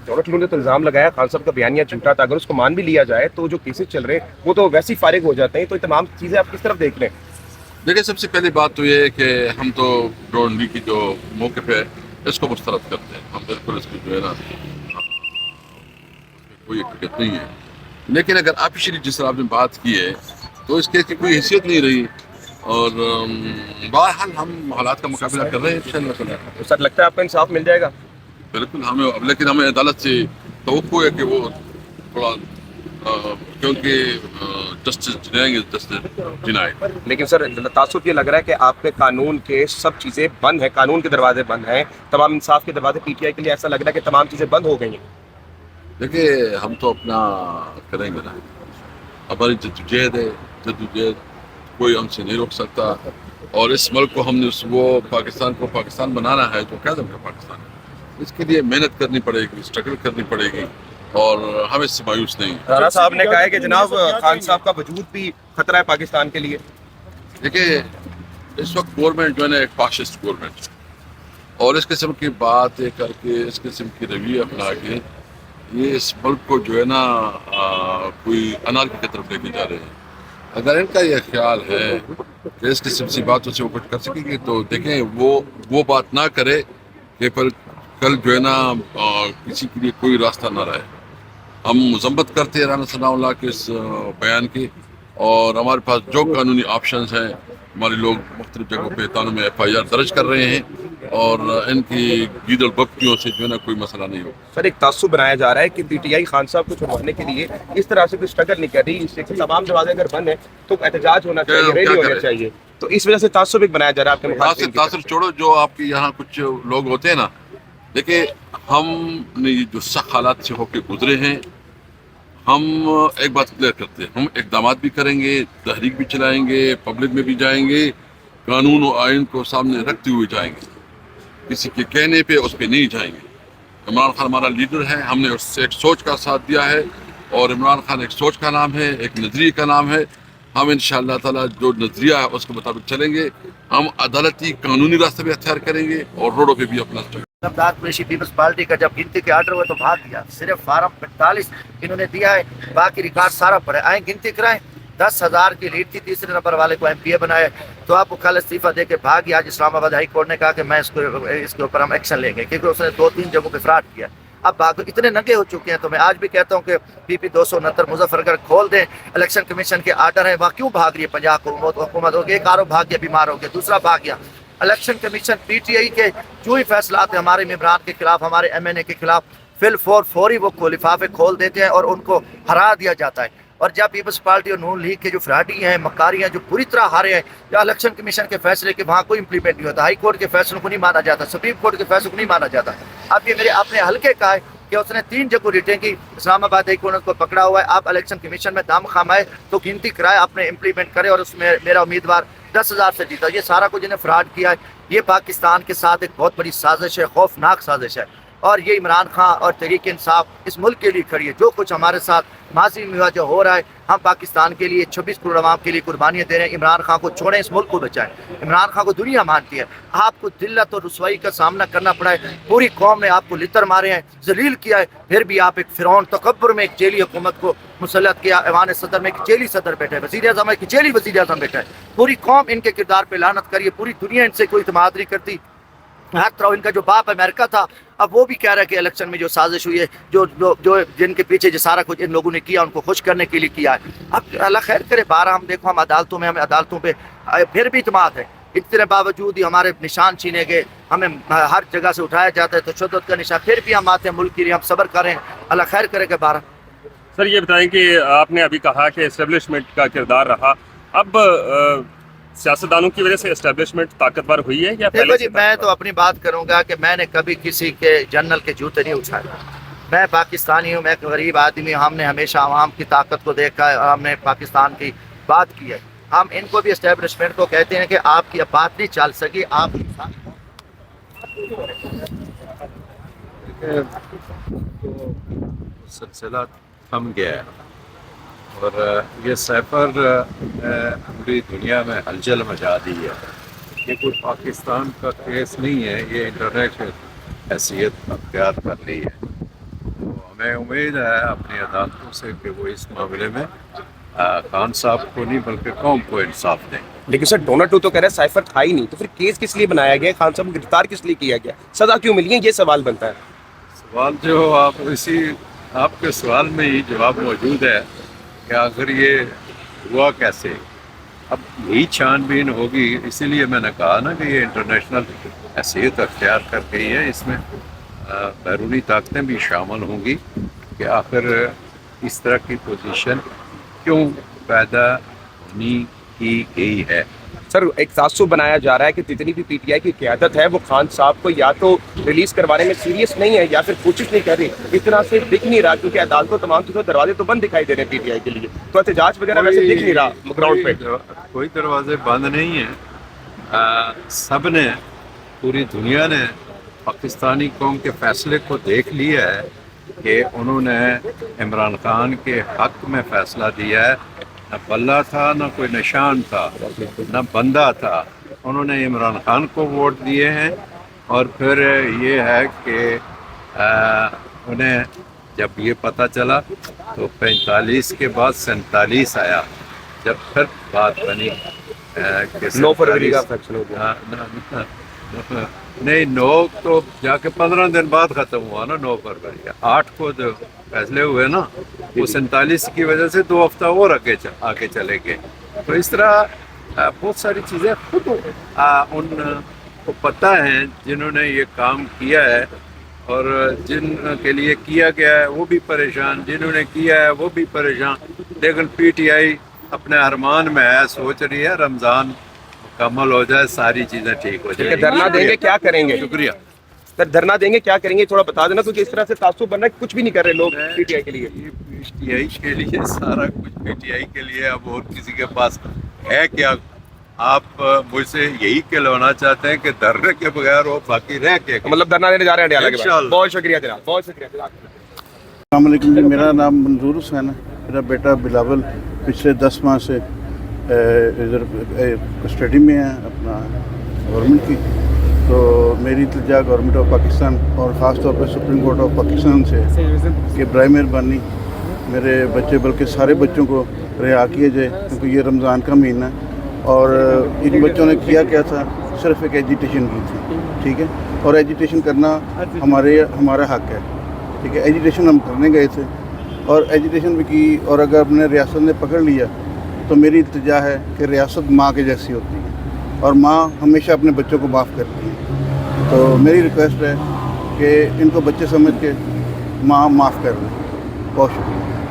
دولت لو نے تو الزام لگایا خان صاحب کا بیانیہ جھوٹا تھا، اگر اس کو مان بھی لیا جائے تو جو کیسز چل رہے ہیں وہ تو ویسے ہی فارغ ہو جاتے ہیں، تو یہ تمام چیزیں آپ کس طرف دیکھ رہے ہیں؟ دیکھیں، سب سے پہلی بات تو یہ ہے کہ ہم تو ڈرون ڈی کی جو موقف ہے اس کو مسترد کرتے ہیں. ہم بالکل اس کی جو ہے نا کوئی حقیقت نہیں ہے. لیکن اگر آفیشلی جس طرح آپ نے بات کی ہے تو اس کیس کی کوئی حیثیت نہیں رہی، اور بہرحال ہم حالات کا مقابلہ کر رہے ہیں انشاءاللہ تعالی. تو سر لگتا ہے آپ کو انصاف مل جائے گا؟ بالکل لیکن ہمیں عدالت سے توقع ہے کہ وہ تھوڑا کیونکہ justice denying is justice denied. لیکن سر تعصب یہ لگ رہا ہے کہ آپ کے قانون کے سب چیزیں بند ہیں، قانون کے دروازے بند ہیں، تمام انصاف کے دروازے پی ٹی آئی کے لیے ایسا لگ رہا ہے کہ تمام چیزیں بند ہو گئی ہیں. دیکھیے، ہم تو اپنا کریں گے نا، ہماری جدوجہد ہے. جدوجہد کوئی ہم سے نہیں روک سکتا، اور اس ملک کو ہم نے وہ پاکستان کو پاکستان بنانا ہے جو قیادت کا پاکستان ہے. اس کے لیے محنت کرنی پڑے گی، اسٹرگل کرنی پڑے گی، اور ہم اس سے مایوس نہیں. رانا صاحب نے کہا ہے کہ جناب خان صاحب کا وجود بھی خطرہ ہے پاکستان کے لیے. دیکھیے، اس وقت گورنمنٹ جو ہے نا ایک فاشسٹ گورنمنٹ، اور اس قسم کی باتیں کر کے، اس قسم کی رویے اپنا کے یہ اس ملک کو جو ہے نا کوئی انارکی کی طرف لے کے جا رہے ہیں. اگر ان کا یہ خیال ہے کہ اس قسم سی باتوں سے وہ کچھ کر سکیں گے تو دیکھیں وہ بات نہ کرے کہ پھر کل جو ہے نا کسی کے لیے کوئی راستہ نہ رہے. ہم مذمت کرتے ہیں رانا ثناء اللہ کے اس بیان کی، اور ہمارے پاس جو قانونی آپشنز ہیں، ہمارے لوگ مختلف جگہوں پہ تانوں میں FIR درج کر رہے ہیں، اور ان کی گید اور بپتیوں سے جو ہے نا کوئی مسئلہ نہیں ہوگا. سر ایک تعصب بنایا جا رہا ہے کہ پی ٹی آئی خان صاحب کو چھڑوانے کے لیے اس طرح سے کوئی اسٹرگل نہیں کر رہی، اس سے تمام دروازے اگر بند ہیں تو احتجاج ہونا چاہیے، ریلی ہونا چاہیے، تو اس وجہ سے تعصب ایک بنایا جا رہا ہے آپ کے مخالفین کی طرف تاثر سے. چھوڑو، جو آپ کے یہاں کچھ لوگ ہوتے ہیں نا، دیکھیں ہم نے یہ جو سخت حالات سے ہو کے گزرے ہیں، ہم ایک بات کلیئر کرتے ہیں، ہم اقدامات بھی کریں گے، تحریک بھی چلائیں گے، پبلک میں بھی جائیں گے، قانون و آئین کو سامنے رکھتے ہوئے جائیں گے. کسی کے کہنے پہ اس پہ نہیں جائیں گے. عمران خان ہمارا لیڈر ہے، ہم نے اس سے ایک سوچ کا ساتھ دیا ہے، اور عمران خان ایک سوچ کا نام ہے، ایک نظریے کا نام ہے. ہم انشاءاللہ تعالیٰ جو نظریہ ہے اس کے مطابق چلیں گے. ہم عدالتی قانونی راستہ بھی اختیار کریں گے، اور روڈوں پہ بھی اپنا قریشی پیپلز پارٹی کا جب گنتی کے آرڈر ہوئے تو بھاگ گیا. صرف فارم 45 انہوں نے دیا ہے، باقی ریکارڈ سارا پڑے. آئیں گنتی کرائیں. 10,000 کی لیڈ تھی، تیسرے نمبر والے کو MP بنایا، تو آپ کو کل استعفیٰ دے کے بھاگ گیا. آج اسلام آباد ہائی کورٹ نے کہا کہ میں اس کے اوپر ہم ایکشن لیں گے، کیونکہ اس نے 2-3 جگہوں پہ فراڈ کیا. اب باقی اتنے ننگے ہو چکے ہیں. تو میں آج بھی کہتا ہوں کہ PP 269 مظفر گڑھ کھول دیں. الیکشن کمیشن کے آرڈر ہیں، وہاں کیوں بھاگ رہی ہے پنجاب حکومت؟ ہو گئی، ایک آرو بھاگ گیا، بیمار ہو گیا، دوسرا بھاگ گیا. الیکشن کمیشن PTI کے جو ہی فیصلات ہیں ہمارے ممبران کے خلاف، ہمارے MNA کے خلاف، فوری وہ لفافے کھول دیتے ہیں اور ان کو ہرا دیا جاتا ہے. اور جب پیپلز پارٹی اور نون لیگ کے جو فراڈی ہیں، مکاری ہیں، جو پوری طرح ہارے ہیں، یا الیکشن کمیشن کے فیصلے کے وہاں کوئی امپلیمنٹ نہیں ہوتا، ہائی کورٹ کے فیصلوں کو نہیں مانا جاتا، سپریم کورٹ کے فیصلوں کو نہیں مانا جاتا. اب یہ میرے اپنے حلقے کا ہے کہ اس نے 3 جگہوں ریٹیں کی، اسلام آباد ہائی کورٹ کو پکڑا ہوا ہے. آپ الیکشن کمیشن میں دام خام آئے تو گنتی کرائے، آپ نے امپلیمنٹ کرے، اور اس میں میرا امیدوار 10,000 سے جیتا. یہ سارا کچھ انہیں فراڈ کیا ہے. یہ پاکستان کے ساتھ ایک بہت بڑی سازش ہے، خوفناک سازش ہے. اور یہ عمران خان اور تحریک انصاف اس ملک کے لیے کھڑی ہے. جو کچھ ہمارے ساتھ ماضی میں ہوا، جو ہو رہا ہے، ہم پاکستان کے لیے 26 کروڑ عوام کے لیے قربانیاں دے رہے ہیں. عمران خان کو چھوڑیں، اس ملک کو بچائیں. عمران خان کو دنیا مانتی ہے. آپ کو ذلت اور رسوائی کا سامنا کرنا پڑا ہے. پوری قوم نے آپ کو لتر مارے ہیں، ذلیل کیا ہے، پھر بھی آپ ایک فرعون تکبر میں ایک جیلی حکومت کو مسلط کیا. ایوان صدر میں ایک جیلی صدر بیٹھا ہے، وزیر اعظم ایک جیلی وزیر اعظم بیٹھا ہے. پوری قوم ان کے کردار پہ لعنت کریے. پوری دنیا ان سے کوئی اعتماد نہیں کرتی. ہر طرح ان کا جو باپ امریکہ تھا، اب وہ بھی کہہ رہا ہے کہ الیکشن میں جو سازش ہوئی ہے، جو جن کے پیچھے جو سارا کچھ ان لوگوں نے کیا، ان کو خوش کرنے کے لیے کیا ہے. اب اللہ خیر کرے. ہم دیکھو، ہم عدالتوں میں، ہمیں عدالتوں پہ پھر بھی اعتماد ہے. اتنے باوجود ہی ہمارے نشان چھینے گئے، ہمیں ہر جگہ سے اٹھایا جاتا ہے تشدد کا نشان، پھر بھی ہم آتے ہیں ملک کے لیے. ہم صبر کریں، اللہ خیر کرے کہ سر یہ بتائیں کہ آپ نے ابھی کہا کہ اسٹیبلشمنٹ کا کردار رہا، اب سیاستدانوں کی وجہ سے اسٹیبلشمنٹ طاقتور ہوئی ہے یا دیکھو پہلے جی، سے میں تو طاقتور؟ اپنی بات کروں گا کہ میں نے کبھی کسی کے جنرل کے جوتے نہیں اٹھائے. میں پاکستانی ہوں، میں ایک غریب آدمی ہوں. ہم نے ہمیشہ عوام کی طاقت کو دیکھا ہے، اور ہم نے پاکستان کی بات کی ہے. ہم ان کو بھی اسٹیبلشمنٹ کو کہتے ہیں کہ آپ کی اب بات نہیں چل سکی، آپ سلسلہ تھم گیا ہے، اور یہ سیفر پوری دنیا میں ہلچل مچا دی ہے. یہ کوئی پاکستان کا کیس نہیں ہے، یہ انٹرنیشنل حیثیت اختیار کر لی ہے. ہمیں امید ہے اپنی عدالتوں سے کہ وہ اس معاملے میں خان صاحب کو نہیں بلکہ قوم کو انصاف دیں. لیکن سر ڈونلڈ ٹو تو کہہ رہا ہے سائفر تھا ہی نہیں، تو پھر کیس کس لیے بنایا گیا؟ خان صاحب کو گرفتار کس لیے کیا گیا؟ سزا کیوں ملی ہے؟ یہ سوال بنتا ہے. سوال جو آپ کے سوال میں ہی جواب موجود ہے کہ آخر یہ ہوا کیسے. اب یہی چھان بین ہوگی، اسی لیے میں نے کہا نا کہ یہ انٹرنیشنل حیثیت اختیار کر گئی ہے. اس میں بیرونی طاقتیں بھی شامل ہوں گی کہ آخر اس طرح کی پوزیشن کیوں پیدا ہونی کی گئی ہے. سر ایک تعصب بنایا جا رہا ہے کہ جتنی بھی پی ٹی آئی کی قیادت ہے وہ خان صاحب کو یا تو ریلیز کروانے میں سیریس نہیں ہے یا پھر کوشش نہیں کر رہی. اس طرح سے دکھ نہیں رہا کیونکہ عدالتوں تمام دروازے تو بند دکھائی دے رہے ہیں پی ٹی آئی کے لیے، تو احتجاج وغیرہ ویسے دکھ نہیں رہا گراؤنڈ پہ. کوئی دروازے بند نہیں ہیں. سب نے، پوری دنیا نے پاکستانی قوم کے فیصلے کو دیکھ لیا ہے کہ انہوں نے عمران خان کے حق میں فیصلہ دیا ہے. نہ بلہ تھا، نہ کوئی نشان تھا، نہ بندہ تھا. انہوں نے عمران خان کو ووٹ دیے ہیں. اور پھر یہ ہے کہ انہیں جب یہ پتہ چلا تو 45 کے بعد 47 آیا، جب پھر بات بنی کہ 9 فروری کا فیکشن ہو گیا. نہیں 9 تو جا کے 15 دن بعد ختم ہوا نا. 9 فروری 8 کو جو فیصلے ہوئے نا، وہ 47 کی وجہ سے 2 ہفتہ اور آگے چلے گئے. تو اس طرح بہت ساری چیزیں خود ان کو پتہ ہیں جنہوں نے یہ کام کیا ہے، اور جن کے لیے کیا گیا ہے وہ بھی پریشان، جنہوں نے کیا ہے وہ بھی پریشان. لیکن پی ٹی آئی اپنے ارمان میں ہے، سوچ رہی ہے رمضان مکمل ہو جائے ساری چیزیں ٹھیک ہو جائیں. دھرنا دیں گے، کیا کریں گے؟ شکریہ. سر دھرنا دیں گے، کیا کریں گے؟ تھوڑا بتا دینا کیونکہ اس طرح سے تعصب بن رہا ہے، کچھ بھی نہیں کر رہے لوگ پی ٹی آئی کے لیے. پی ٹی آئی کے لیے سارا کچھ پی ٹی آئی کے لیے. اب اور کسی کے پاس ہے کیا؟ آپ مجھ سے یہی کہلوانا چاہتے ہیں کہ دھرنے کے بغیر وہ باقی رہ کے مطلب دھرنا دینے جا رہے ہیں ڈیالہ کے بعد. انشاءاللہ. بہت شکریہ جناب، بہت شکریہ جناب. السلام علیکم جی. میرا نام منظور حسین ہے. میرا بیٹا بلاول پچھلے 10 ماہ سے ادھر کسٹڈی میں ہے اپنا گورنمنٹ کی. تو میری التجا گورنمنٹ آف پاکستان اور خاص طور پہ سپریم کورٹ آف پاکستان سے کہ برائے مہربانی میرے بچے بلکہ سارے بچوں کو رہا کیا جائے، کیونکہ یہ رمضان کا مہینہ ہے. اور ان بچوں نے کیا تھا، صرف ایک ایجیٹیشن کی تھی، ٹھیک ہے. اور ایجیٹیشن کرنا ہمارا حق ہے، ٹھیک ہے. ایجیٹیشن ہم کرنے گئے تھے اور ایجیٹیشن بھی کی. اور اگر اپنے ریاست نے پکڑ لیا تو میری التجا ہے کہ ریاست ماں کے جیسی ہوتی ہے اور ماں ہمیشہ اپنے بچوں کو معاف کرتی ہے. تو میری ریکویسٹ ہے کہ ان کو بچے سمجھ کے ماں معاف کر دیں. بہت شکریہ.